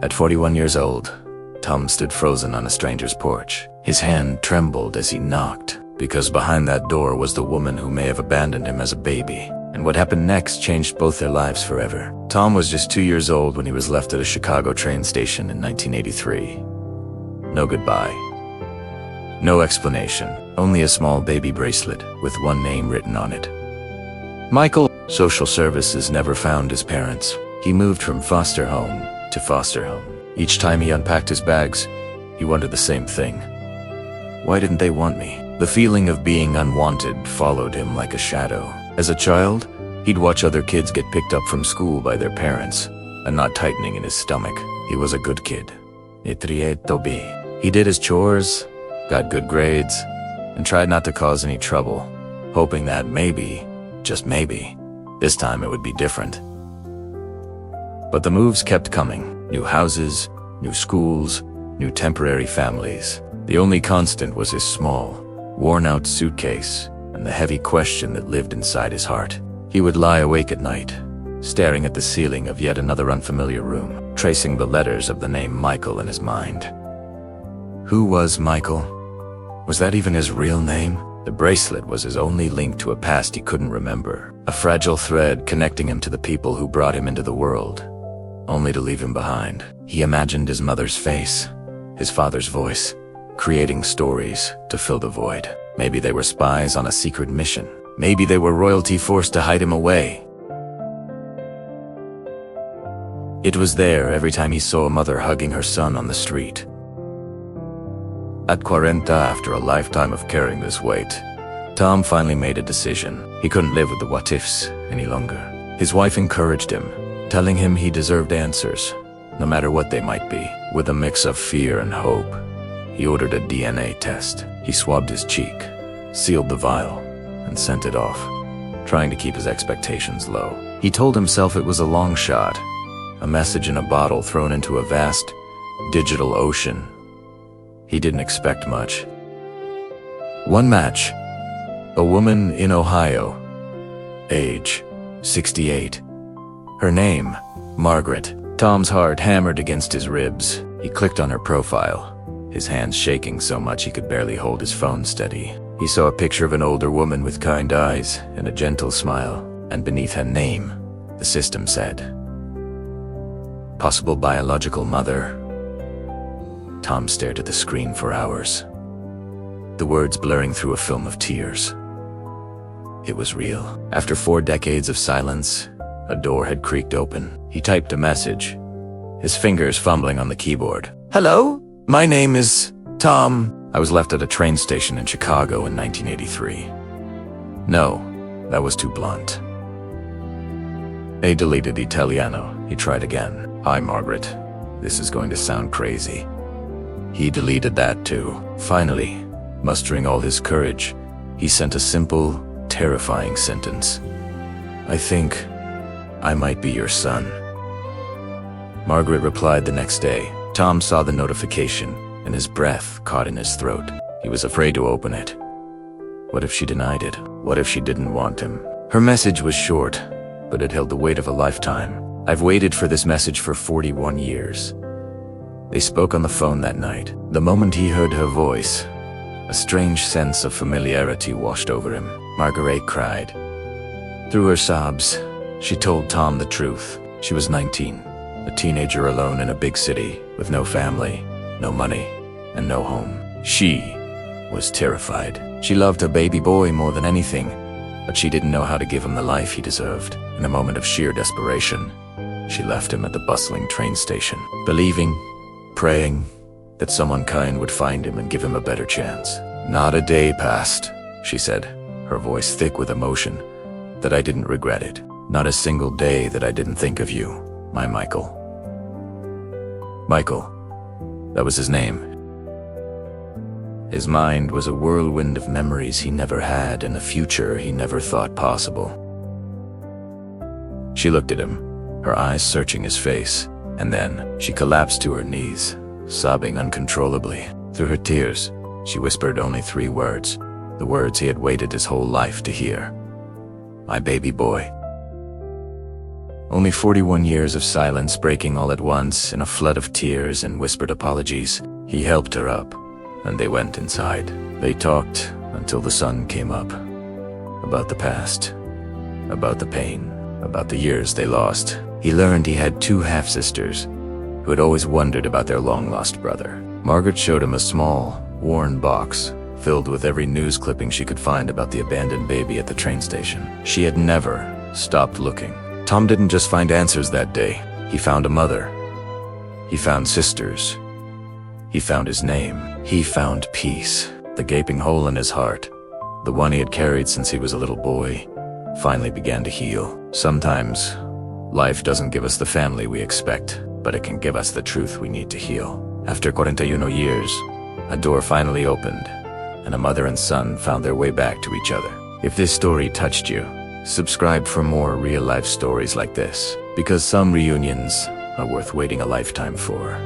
At 41 years old, Tom stood frozen on a stranger's porch. His hand trembled as he knocked, because behind that door was the woman who may have abandoned him as a baby. And what happened next changed both their lives forever. Tom was just 2 years old when he was left at a Chicago train station in 1983. No goodbye. No explanation, only a small baby bracelet with one name written on it. Michael. Social services never found his parents. He moved from foster home to foster home. Each time he unpacked his bags, he wondered the same thing. Why didn't they want me? The feeling of being unwanted followed him like a shadow. As a child, he'd watch other kids get picked up from school by their parents, a knot tightening in his stomach. He was a good kid. He did his chores, got good grades, and tried not to cause any trouble, hoping that maybe, just maybe, this time it would be different. But the moves kept coming. New houses, new schools, new temporary families. The only constant was his small, worn-out suitcase and the heavy question that lived inside his heart. He would lie awake at night, staring at the ceiling of yet another unfamiliar room, tracing the letters of the name Michael in his mind. Who was Michael? Was that even his real name? The bracelet was his only link to a past he couldn't remember, a fragile thread connecting him to the people who brought him into the world, only to leave him behind. He imagined his mother's face, his father's voice, creating stories to fill the void. Maybe they were spies on a secret mission. Maybe they were royalty forced to hide him away. It was there every time he saw a mother hugging her son on the street. At 40, after a lifetime of carrying this weight, Tom finally made a decision. He couldn't live with the what-ifs any longer. His wife encouraged him, telling him he deserved answers, no matter what they might be. With a mix of fear and hope, he ordered a DNA test. He swabbed his cheek, sealed the vial, and sent it off, trying to keep his expectations low. He told himself it was a long shot, a message in a bottle thrown into a vast, digital ocean. He didn't expect much. One match. A woman in Ohio. Age, 68. Her name, Margaret. Tom's heart hammered against his ribs. He clicked on her profile, his hands shaking so much he could barely hold his phone steady. He saw a picture of an older woman with kind eyes and a gentle smile, and beneath her name, the system said, possible biological mother. Tom stared at the screen for hours, the words blurring through a film of tears. It was real. After 4 decades of silence, a door had creaked open. He typed a message, his fingers fumbling on the keyboard. Hello? My name is Tom. I was left at a train station in Chicago in 1983. No, that was too blunt. A deleted Italiano. He tried again. Hi, Margaret. This is going to sound crazy. He deleted that too. Finally, mustering all his courage, he sent a simple, terrifying sentence. I think I might be your son. Margaret replied the next day. Tom saw the notification, and his breath caught in his throat. He was afraid to open it. What if she denied it? What if she didn't want him? Her message was short, but it held the weight of a lifetime. I've waited for this message for 41 years. They spoke on the phone that night. The moment he heard her voice, a strange sense of familiarity washed over him. Margaret cried. Through her sobs, she told Tom the truth. She was 19, a teenager alone in a big city, with no family, no money, and no home. She was terrified. She loved her baby boy more than anything, but she didn't know how to give him the life he deserved. In a moment of sheer desperation, she left him at the bustling train station, believing, praying, that someone kind would find him and give him a better chance. Not a day passed, she said, her voice thick with emotion, that I didn't regret it. Not a single day that I didn't think of you, my Michael. Michael, that was his name. His mind was a whirlwind of memories he never had and a future he never thought possible. She looked at him, her eyes searching his face, and then she collapsed to her knees, sobbing uncontrollably. Through her tears, she whispered only 3 words, the words he had waited his whole life to hear. My baby boy. Only 41 years of silence breaking all at once in a flood of tears and whispered apologies. He helped her up, and they went inside. They talked until the sun came up. About the past, about the pain, about the years they lost. He learned he had two half-sisters who had always wondered about their long-lost brother. Margaret showed him a small, worn box filled with every news clipping she could find about the abandoned baby at the train station. She had never stopped looking. Tom didn't just find answers that day. He found a mother. He found sisters. He found his name. He found peace. The gaping hole in his heart, the one he had carried since he was a little boy, finally began to heal. Sometimes, life doesn't give us the family we expect, but it can give us the truth we need to heal. After 41 years, a door finally opened, and a mother and son found their way back to each other. If this story touched you, subscribe for more real-life stories like this, because some reunions are worth waiting a lifetime for.